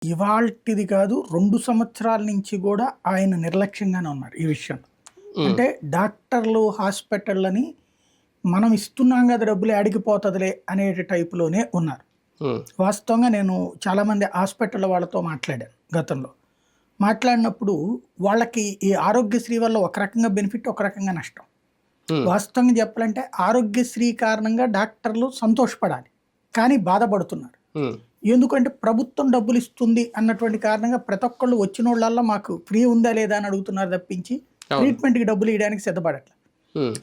ఇవాల్టిది కాదు 2 సంవత్సరాల నుంచి కూడా ఆయన నిర్లక్ష్యంగానే ఉన్నారు ఈ విషయంలో. అంటే డాక్టర్లు, హాస్పిటళ్ళని మనం ఇస్తున్నాం కదా డబ్బులు యాడికి పోతదిలే అనే టైప్‌లోనే ఉన్నారు. వాస్తవంగా నేను చాలామంది హాస్పిటల్ వాళ్ళతో మాట్లాడాను గతంలో. మాట్లాడినప్పుడు వాళ్ళకి ఈ ఆరోగ్యశ్రీ వల్ల ఒక రకంగా బెనిఫిట్, ఒక రకంగా నష్టం. వాస్తవంగా చెప్పాలంటే ఆరోగ్యశ్రీ కారణంగా డాక్టర్లు సంతోషపడాలి. కానీ బాధపడుతున్నారు. ఎందుకంటే ప్రభుత్వం డబ్బులు ఇస్తుంది అన్నటువంటి కారణంగా ప్రతి ఒక్కళ్ళు వచ్చినోళ్ళల్లో మాకు ఫ్రీ ఉందా లేదా అని అడుగుతున్నారు తప్పించి ట్రీట్మెంట్‌కి డబ్బులు ఇవ్వడానికి సిద్ధపడట్లేదు.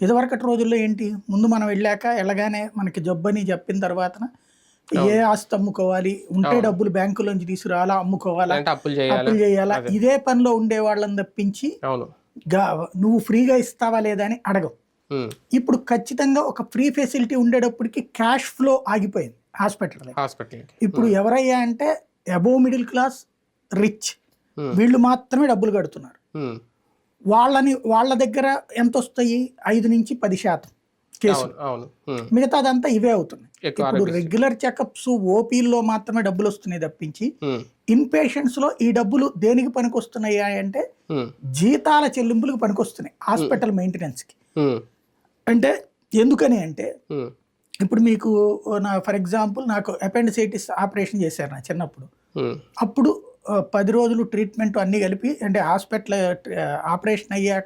ఇదివరకటి రోజుల్లో ఏంటి, ముందు మనం వెళ్ళగానే మనకి జబ్బని చెప్పిన తర్వాతన ఏ ఆస్తి అమ్ముకోవాలి, ఉంటే డబ్బులు బ్యాంకులోంచి తీసుకురావాలా, అమ్ముకోవాలా, అప్పులు చేయాలా, ఇదే పనిలో ఉండే వాళ్ళని తప్పించి నువ్వు ఫ్రీగా ఇస్తావా లేదా అని అడగవు. ఇప్పుడు ఖచ్చితంగా ఒక ఫ్రీ ఫెసిలిటీ ఉండేటప్పటికి క్యాష్ ఫ్లో ఆగిపోయింది హాస్పిటల్. ఇప్పుడు ఎవరయ్యా అంటే అబోవ్ మిడిల్ క్లాస్, రిచ్ వీళ్ళు మాత్రమే డబ్బులు కడుతున్నారు. వాళ్ళ దగ్గర ఎంత వస్తాయి, 5 నుంచి 10% కేసులు. మిగతాదంతా ఇవే అవుతున్నాయి. ఇప్పుడు రెగ్యులర్ చెకప్స్, ఓపీల్లో మాత్రమే డబ్బులు వస్తున్నాయి తప్పించి ఇన్ పేషెంట్స్ లో ఈ డబ్బులు దేనికి పనికొస్తున్నాయి అంటే జీతాల చెల్లింపులకు పనికొస్తున్నాయి, హాస్పిటల్ మెయింటెనెన్స్ కి. అంటే ఎందుకని అంటే ఇప్పుడు మీకు ఫర్ ఎగ్జాంపుల్ నాకు అపెండిసైటిస్ ఆపరేషన్ చేశారు నా చిన్నప్పుడు. అప్పుడు 10 రోజులు ట్రీట్మెంట్ అన్నీ కలిపి అంటే హాస్పిటల్ ఆపరేషన్ అయ్యాక